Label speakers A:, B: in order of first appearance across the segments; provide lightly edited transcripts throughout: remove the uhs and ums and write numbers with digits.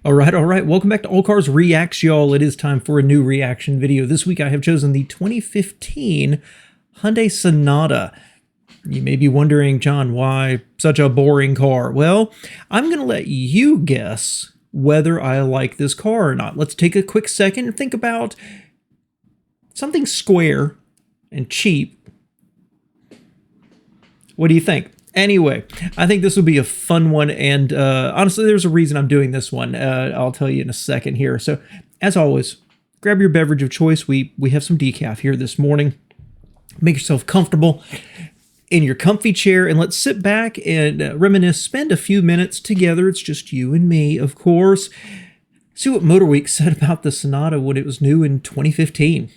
A: All right. Welcome back to All Cars Reacts, y'all. It is time for a new reaction video. This week I have chosen the 2015 Hyundai Sonata. You may be wondering, John, why such a boring car? Well, I'm going to let you guess whether I like this car or not. Let's take a quick second and think about something square and cheap. What do you think? Anyway, I think this will be a fun one, and honestly, there's a reason I'm doing this one. I'll tell you in a second here. So, as always, grab your beverage of choice. We have some decaf here this morning. Make yourself comfortable in your comfy chair, and let's sit back and reminisce, spend a few minutes together. It's just you and me, of course. See what Motorweek said about the Sonata when it was new in 2015.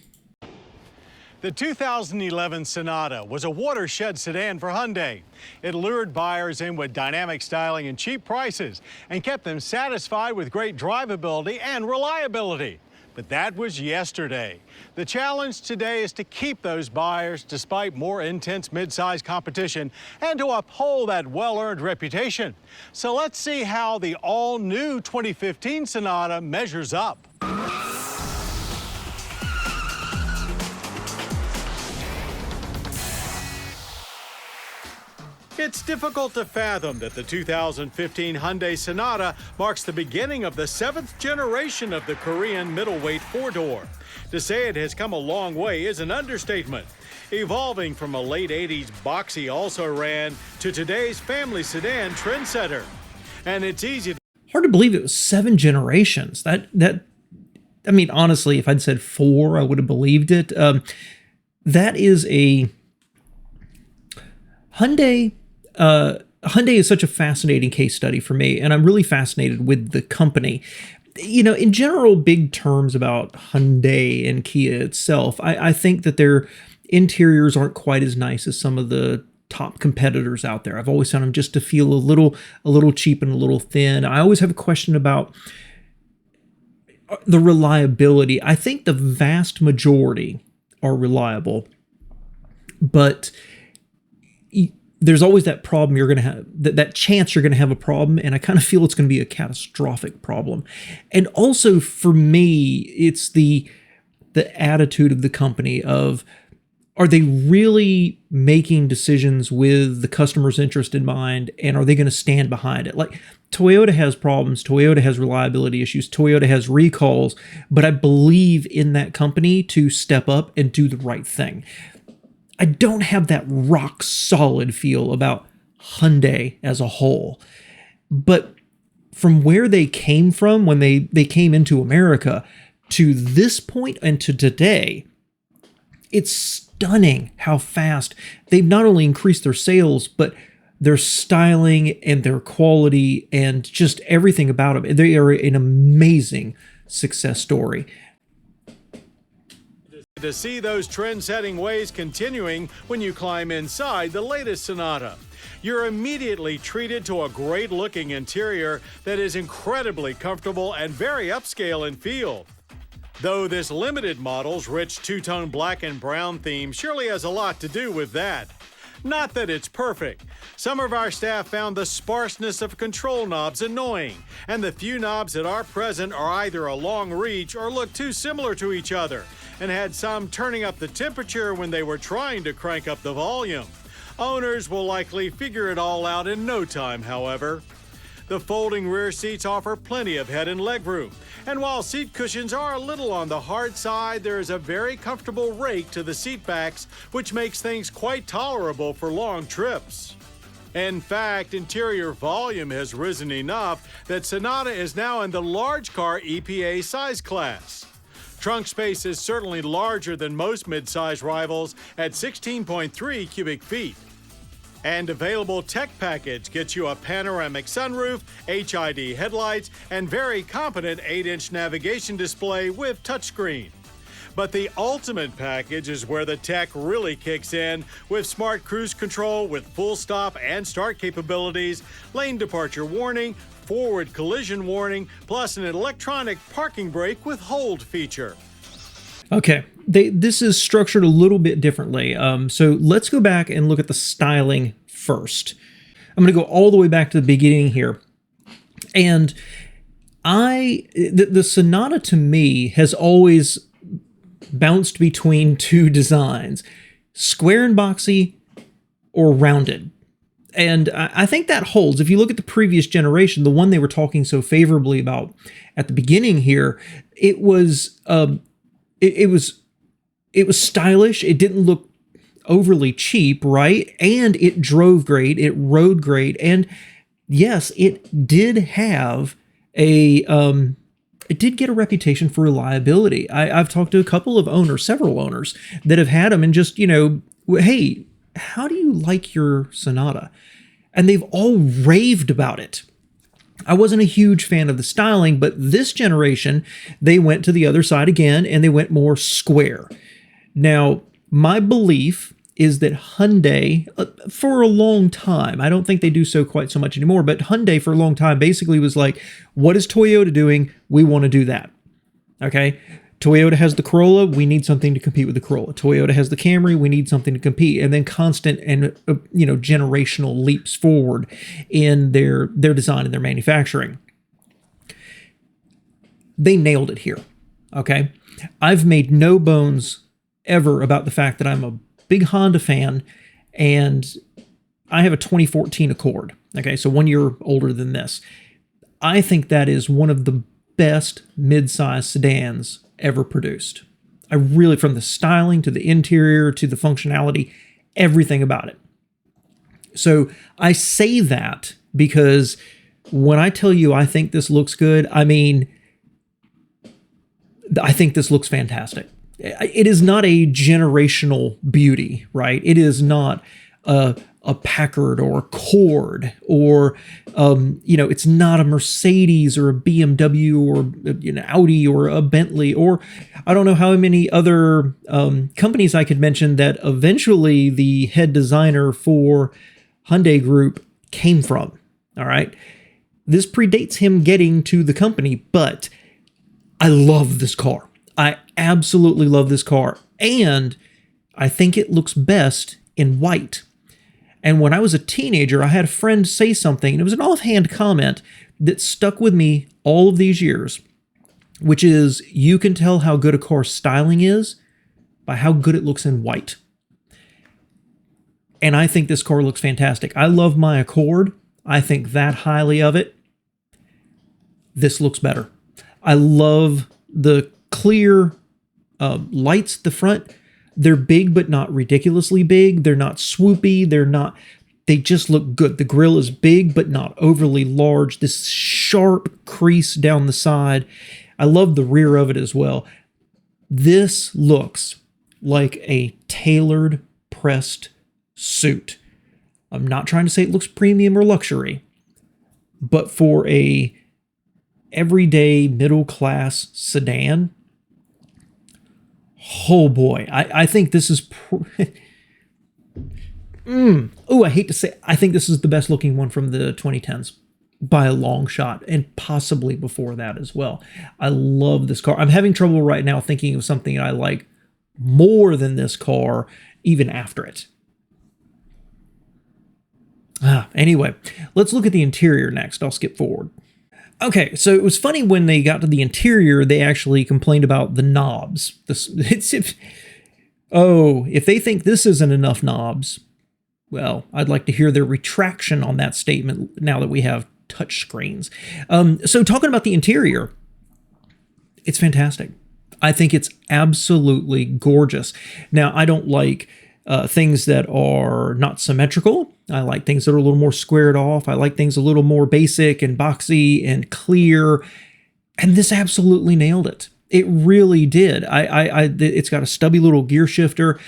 B: The 2011 Sonata was a watershed sedan for Hyundai. It lured buyers in with dynamic styling and cheap prices and kept them satisfied with great drivability and reliability. But that was yesterday. The challenge today is to keep those buyers despite more intense mid-size competition and to uphold that well-earned reputation. So let's see how the all-new 2015 Sonata measures up. It's difficult to fathom that the 2015 Hyundai Sonata marks the beginning of the 7th generation of the Korean middleweight four-door. To say it has come a long way is an understatement, evolving from a late 80s boxy also-ran to today's family sedan trendsetter. And it's easy to...
A: Hard to believe it was 7 generations. I mean, honestly, if I'd said 4, I would have believed it. That is a... Hyundai is such a fascinating case study for me, and I'm really fascinated with the company. You know, in general, big terms about Hyundai and Kia itself, I think that their interiors aren't quite as nice as some of the top competitors out there. I've always found them just to feel a little cheap and a little thin. I always have a question about the reliability. I think the vast majority are reliable, but there's always that problem you're going to have, that chance you're going to have a problem, and I kind of feel it's going to be a catastrophic problem. And also for me, it's the attitude of the company of, are they really making decisions with the customer's interest in mind, and are they going to stand behind it? Like, Toyota has problems, Toyota has reliability issues, Toyota has recalls, but I believe in that company to step up and do the right thing. I don't have that rock solid feel about Hyundai as a whole, but from where they came from when they came into America to this point and to today, it's stunning how fast they've not only increased their sales, but their styling and their quality and just everything about them. They are an amazing success story.
B: To see those trend-setting ways continuing when you climb inside the latest Sonata. You're immediately treated to a great-looking interior that is incredibly comfortable and very upscale in feel. Though this limited model's rich two-tone black and brown theme surely has a lot to do with that. Not that it's perfect. Some of our staff found the sparseness of control knobs annoying, and the few knobs that are present are either a long reach or look too similar to each other, and had some turning up the temperature when they were trying to crank up the volume. Owners will likely figure it all out in no time, however. The folding rear seats offer plenty of head and leg room, and while seat cushions are a little on the hard side, there is a very comfortable rake to the seat backs, which makes things quite tolerable for long trips. In fact, interior volume has risen enough that Sonata is now in the large car EPA size class. Trunk space is certainly larger than most mid-size rivals at 16.3 cubic feet. And available tech package gets you a panoramic sunroof, HID headlights, and very competent 8-inch navigation display with touchscreen. But the ultimate package is where the tech really kicks in, with smart cruise control with full stop and start capabilities, lane departure warning, forward collision warning, plus an electronic parking brake with hold feature.
A: Okay, this is structured a little bit differently. So let's go back and look at the styling first. I'm going to go all the way back to the beginning here. And The Sonata to me has always bounced between two designs, square and boxy or rounded. And I think that holds. If you look at the previous generation, the one they were talking so favorably about at the beginning here, it was stylish. It didn't look overly cheap, right? And it drove great. It rode great. And yes, it did have it did get a reputation for reliability. I've talked to a couple of owners, several owners that have had them, and just, hey, how do you like your Sonata? And they've all raved about it. I wasn't a huge fan of the styling, but this generation, they went to the other side again, and they went more square. Now, my belief is that Hyundai, for a long time, I don't think they do so quite so much anymore, but Hyundai for a long time basically was like, what is Toyota doing? We want to do that. Okay? Toyota has the Corolla, we need something to compete with the Corolla. Toyota has the Camry, we need something to compete. And then constant and generational leaps forward in their design and their manufacturing. They nailed it here. Okay? I've made no bones ever about the fact that I'm a big Honda fan, and I have a 2014 Accord. Okay, so 1 year older than this. I think that is one of the best mid-size sedans ever produced. I really, from the styling to the interior to the functionality, everything about it. So I say that because when I tell you I think this looks good, I mean, I think this looks fantastic. It is not a generational beauty, right? It is not a Packard or a Cord, or it's not a Mercedes or a BMW or an Audi or a Bentley, or I don't know how many other companies I could mention that eventually the head designer for Hyundai Group came from. All right, this predates him getting to the company, but I love this car. I absolutely love this car, and I think it looks best in white. And when I was a teenager, I had a friend say something, and it was an offhand comment that stuck with me all of these years, which is, you can tell how good a car's styling is by how good it looks in white. And I think this car looks fantastic. I love my Accord. I think that highly of it. This looks better. I love the clear lights at the front. They're big, but not ridiculously big. They're not swoopy. They just look good. The grille is big, but not overly large. This sharp crease down the side. I love the rear of it as well. This looks like a tailored pressed suit. I'm not trying to say it looks premium or luxury, but for a everyday middle class sedan, oh boy, I think this is I hate to say, I think this is the best looking one from the 2010s by a long shot, and possibly before that as well. I love this car. I'm having trouble right now thinking of something I like more than this car, even after it. Anyway, let's look at the interior next. I'll skip forward. Okay, so it was funny when they got to the interior, they actually complained about the knobs. If they think this isn't enough knobs, well, I'd like to hear their retraction on that statement now that we have touch screens. So talking about the interior, it's fantastic. I think it's absolutely gorgeous. Now, I don't like things that are not symmetrical. I like things that are a little more squared off. I like things a little more basic and boxy and clear. And this absolutely nailed it. It really did. It's got a stubby little gear shifter.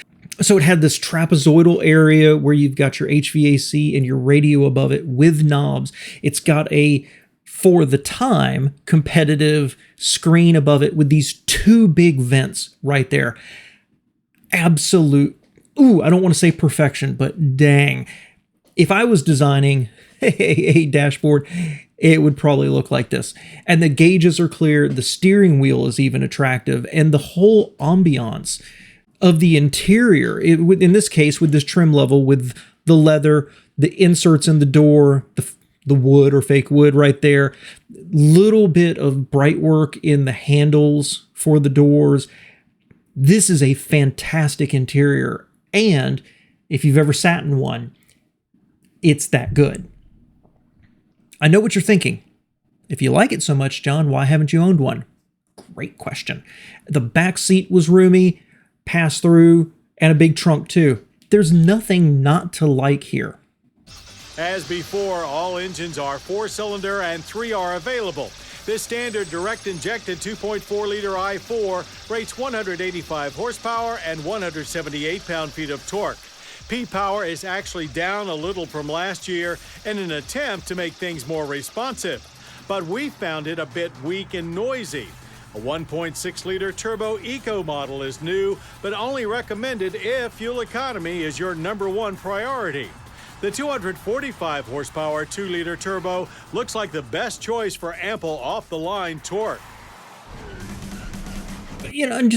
A: So it had this trapezoidal area where you've got your HVAC and your radio above it with knobs. It's got a, for the time, competitive screen above it with these two big vents right there. Absolute, I don't want to say perfection, but dang. If I was designing a dashboard, it would probably look like this. And the gauges are clear. The steering wheel is even attractive. And the whole ambiance of the interior, in this case, with this trim level, with the leather, the inserts in the door, the wood or fake wood right there. Little bit of bright work in the handles for the doors. This is a fantastic interior. And if you've ever sat in one, it's that good. I know what you're thinking. If you like it so much, John, why haven't you owned one? Great question. The back seat was roomy, pass through, and a big trunk too. There's nothing not to like here.
B: As before, all engines are 4-cylinder and 3 are available. This standard direct-injected 2.4-liter i4 rates 185 horsepower and 178 pound-feet of torque. P-Power is actually down a little from last year in an attempt to make things more responsive, but we found it a bit weak and noisy. A 1.6-liter turbo eco model is new, but only recommended if fuel economy is your #1 priority. The 245 horsepower 2-liter turbo looks like the best choice for ample off-the-line torque.
A: You know, I'm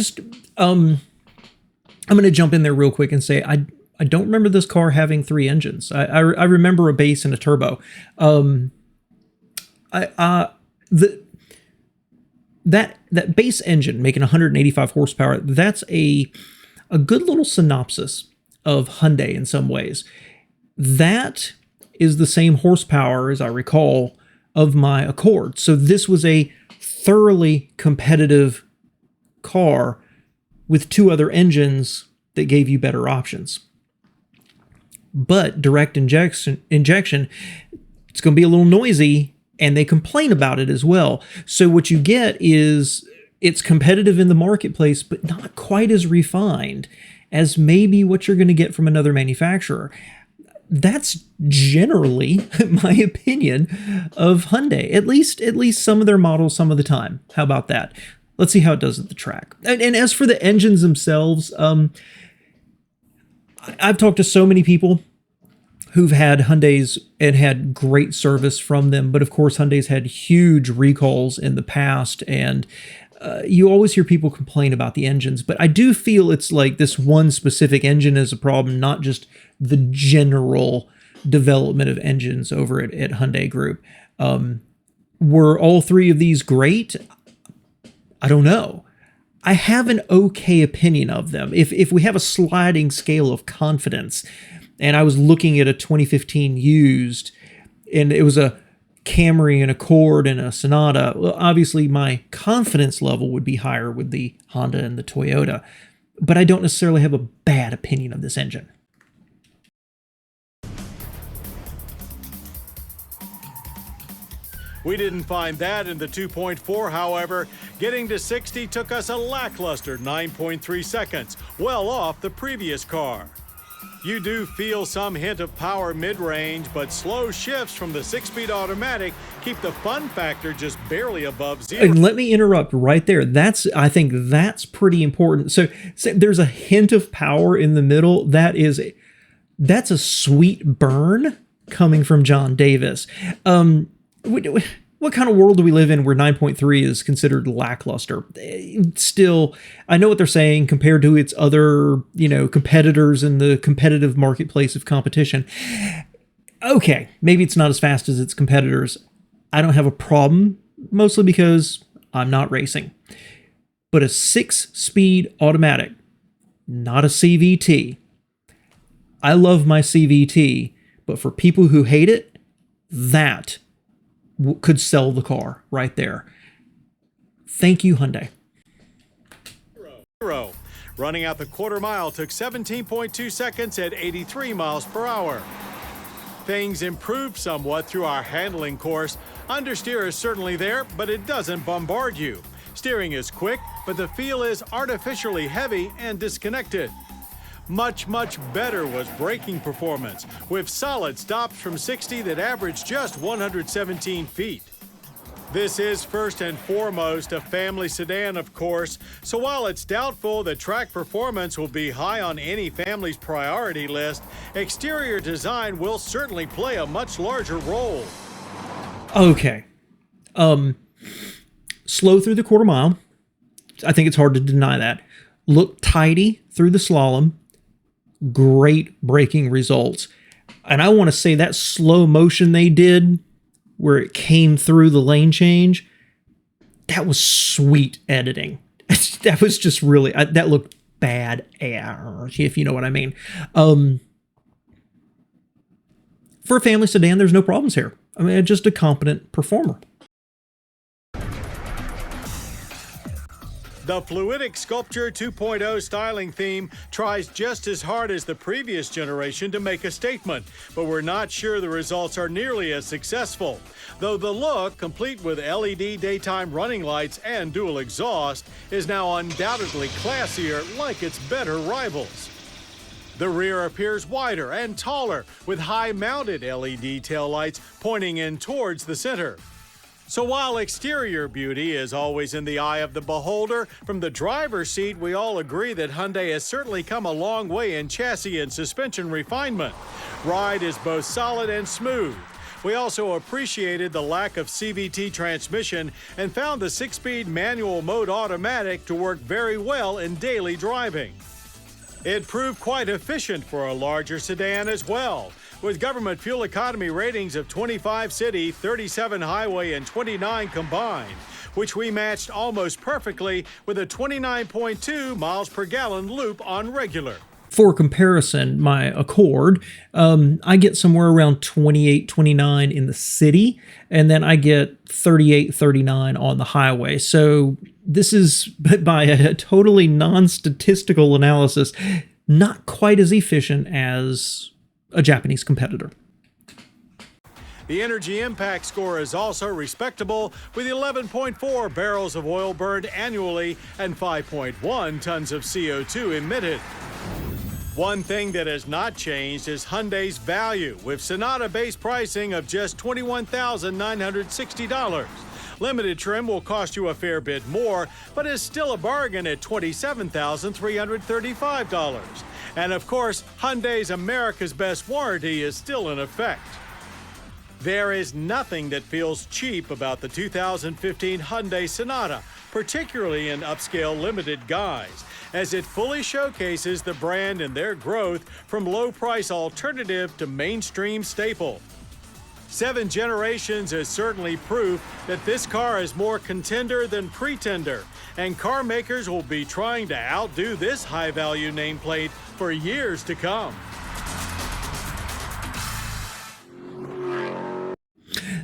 A: going to jump in there real quick and say I don't remember this car having 3 engines. I remember a base and a turbo. That base engine making 185 horsepower, that's a good little synopsis of Hyundai in some ways. That is the same horsepower, as I recall, of my Accord. So this was a thoroughly competitive car with 2 other engines that gave you better options. But direct injection, it's going to be a little noisy, and they complain about it as well. So what you get is it's competitive in the marketplace, but not quite as refined as maybe what you're going to get from another manufacturer. That's generally my opinion of Hyundai, at least some of their models some of the time. How about that? Let's see how it does at the track. And as for the engines themselves, I've talked to so many people who've had Hyundais and had great service from them. But of course, Hyundai's had huge recalls in the past, and you always hear people complain about the engines. But I do feel it's like this one specific engine is a problem, not just the general development of engines over at Hyundai Group. Were all 3 of these great? I don't know. I have an okay opinion of them. If we have a sliding scale of confidence, and I was looking at a 2015 used, and it was a Camry, an Accord, and a Sonata, well, obviously my confidence level would be higher with the Honda and the Toyota, but I don't necessarily have a bad opinion of this engine.
B: We didn't find that in the 2.4, however. Getting to 60 took us a lackluster 9.3 seconds, well off the previous car. You do feel some hint of power mid-range, but slow shifts from the 6-speed automatic keep the fun factor just barely above 0.
A: And let me interrupt right there. I think that's pretty important. So there's a hint of power in the middle. That's a sweet burn coming from John Davis. What kind of world do we live in where 9.3 is considered lackluster? Still, I know what they're saying compared to its other, competitors in the competitive marketplace of competition. Okay, maybe it's not as fast as its competitors. I don't have a problem, mostly because I'm not racing. But a 6-speed automatic, not a CVT. I love my CVT, but for people who hate it, that could sell the car right there. Thank you, Hyundai.
B: Running out the quarter mile took 17.2 seconds at 83 miles per hour. Things improved somewhat through our handling course. Understeer is certainly there, but it doesn't bombard you. Steering is quick, but the feel is artificially heavy and disconnected. Much better was braking performance, with solid stops from 60 that averaged just 117 feet. This is first and foremost a family sedan, of course, so while it's doubtful that track performance will be high on any family's priority list, exterior design will certainly play a much larger role.
A: Okay. Slow through the quarter mile. I think it's hard to deny that. Look tidy through the slalom. Great braking results. And I want to say that slow motion they did where it came through the lane change, that was sweet editing. That was just really, that looked bad, if you know what I mean. For a family sedan, there's no problems here. I mean, just a competent performer.
B: The Fluidic Sculpture 2.0 styling theme tries just as hard as the previous generation to make a statement, but we're not sure the results are nearly as successful. Though the look, complete with LED daytime running lights and dual exhaust, is now undoubtedly classier like its better rivals. The rear appears wider and taller, with high-mounted LED taillights pointing in towards the center. So while exterior beauty is always in the eye of the beholder, from the driver's seat we all agree that Hyundai has certainly come a long way in chassis and suspension refinement. Ride is both solid and smooth. We also appreciated the lack of CVT transmission and found the 6-speed manual mode automatic to work very well in daily driving. It proved quite efficient for a larger sedan as well, with government fuel economy ratings of 25 city, 37 highway, and 29 combined, which we matched almost perfectly with a 29.2 miles per gallon loop on regular.
A: For comparison, my Accord, I get somewhere around 28, 29 in the city, and then I get 38, 39 on the highway. So this is, by a totally non-statistical analysis, not quite as efficient as a Japanese competitor.
B: The energy impact score is also respectable, with 11.4 barrels of oil burned annually and 5.1 tons of CO2 emitted. One thing that has not changed is Hyundai's value, with Sonata base pricing of just $21,960. Limited trim will cost you a fair bit more, but is still a bargain at $27,335. And of course, Hyundai's America's Best warranty is still in effect. There is nothing that feels cheap about the 2015 Hyundai Sonata, particularly in upscale limited guise, as it fully showcases the brand and their growth from low-price alternative to mainstream staple. 7 generations is certainly proof that this car is more contender than pretender, and car makers will be trying to outdo this high-value nameplate for years to come.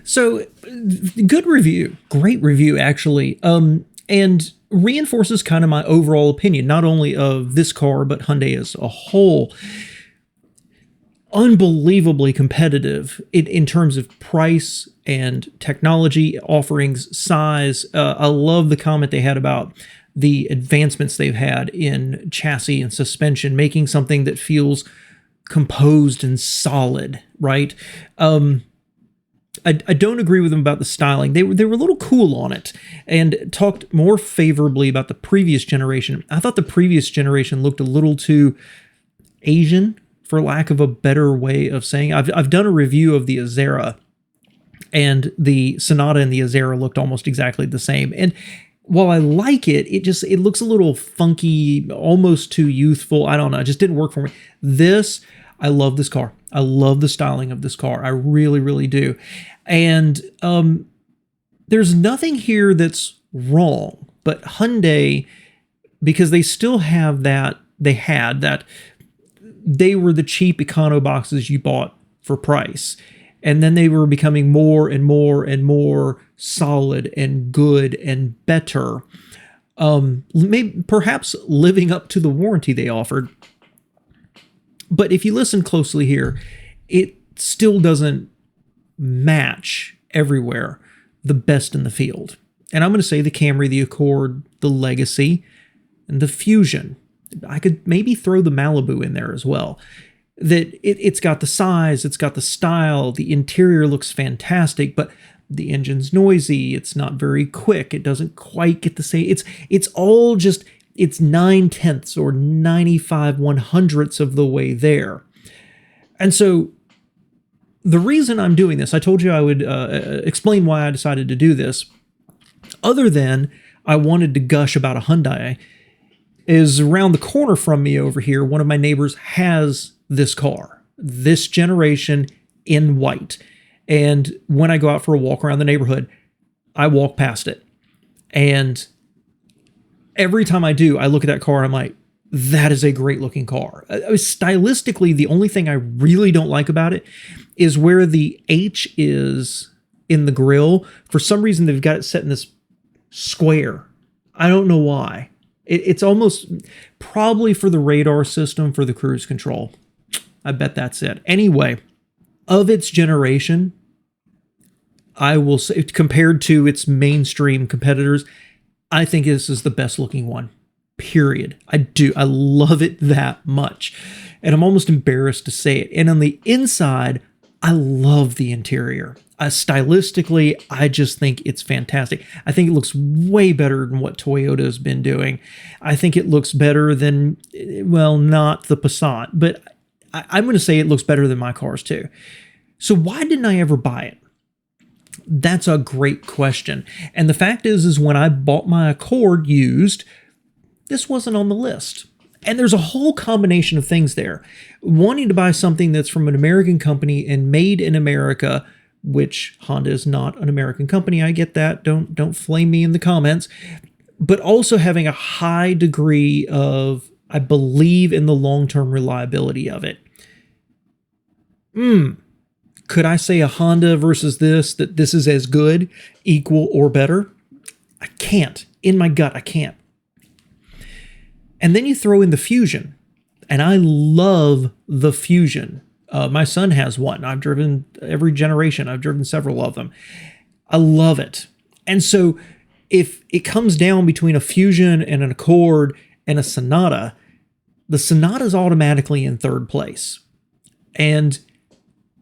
A: So, good review, great review actually, and reinforces kind of my overall opinion, not only of this car, but Hyundai as a whole. Unbelievably competitive in terms of price and technology offerings, size. I love the comment they had about the advancements they've had in chassis and suspension, making something that feels composed and solid, right? I don't agree with them about the styling. They were a little cool on it and talked more favorably about the previous generation. I thought the previous generation looked a little too Asian, for lack of a better way of saying. I've done a review of the Azera, and the Sonata and the Azera looked almost exactly the same. And while I like it, it looks a little funky, almost too youthful. I don't know. It just didn't work for me. I love this car. I love the styling of this car. I really, really do. And there's nothing here that's wrong. But Hyundai, because they still have that, they were the cheap econo boxes you bought for price. And then they were becoming more and more and more solid and good and better. Maybe perhaps living up to the warranty they offered. But if you listen closely here, it still doesn't match everywhere the best in the field. And I'm going to say the Camry, the Accord, the Legacy, and the Fusion. I could maybe throw the Malibu in there as well. That it's got the size, it's got the style, the interior looks fantastic, but the engine's noisy, it's not very quick, it doesn't quite get the same. It's all just, it's 9/10 or 95/100ths of the way there. And so the reason I'm doing this, I told you I would explain why I decided to do this, other than I wanted to gush about a Hyundai, is around the corner from me over here, one of my neighbors has this car, this generation in white. And when I go out for a walk around the neighborhood, I walk past it. And every time I do, I look at that car and I'm like, that is a great looking car. Stylistically, the only thing I really don't like about it is where the H is in the grille. For some reason, they've got it set in this square. I don't know why. It's almost probably for the radar system for the cruise control. I bet that's it. Anyway, of its generation, I will say, compared to its mainstream competitors, I think this is the best looking one. Period. I do. I love it that much. And I'm almost embarrassed to say it. And on the inside, I love the interior. Stylistically, I just think it's fantastic. I think it looks way better than what Toyota has been doing. I think it looks better than, well, not the Passat, but I'm going to say it looks better than my cars too. So why didn't I ever buy it? That's a great question. And the fact is when I bought my Accord used, this wasn't on the list. And there's a whole combination of things there. Wanting to buy something that's from an American company and made in America, which Honda is not an American company. I get that. Don't flame me in the comments. But also having a high degree of, I believe in the long-term reliability of it. Could I say a Honda versus this, that this is as good, equal, or better? I can't. In my gut, I can't. And then you throw in the Fusion. And I love the Fusion. My son has one. I've driven every generation. I've driven several of them. I love it. And so if it comes down between a Fusion and an Accord and a Sonata, the Sonata is automatically in third place. And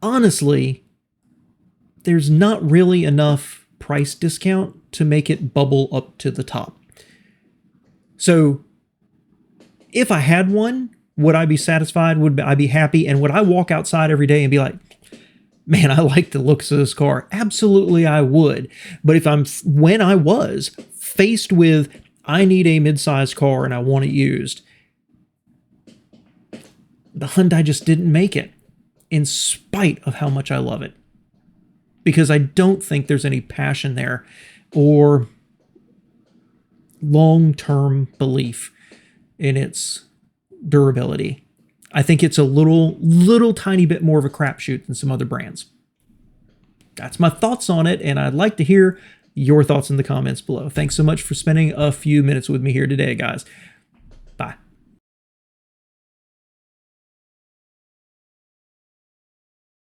A: honestly, there's not really enough price discount to make it bubble up to the top. So if I had one, would I be satisfied? Would I be happy? And would I walk outside every day and be like, man, I like the looks of this car? Absolutely, I would. But when I was faced with, I need a mid-sized car and I want it used, the Hyundai just didn't make it, in spite of how much I love it. Because I don't think there's any passion there or long-term belief in its durability. I think it's a little tiny bit more of a crapshoot than some other brands. That's my thoughts on it, and I'd like to hear your thoughts in the comments below. Thanks so much for spending a few minutes with me here today, guys.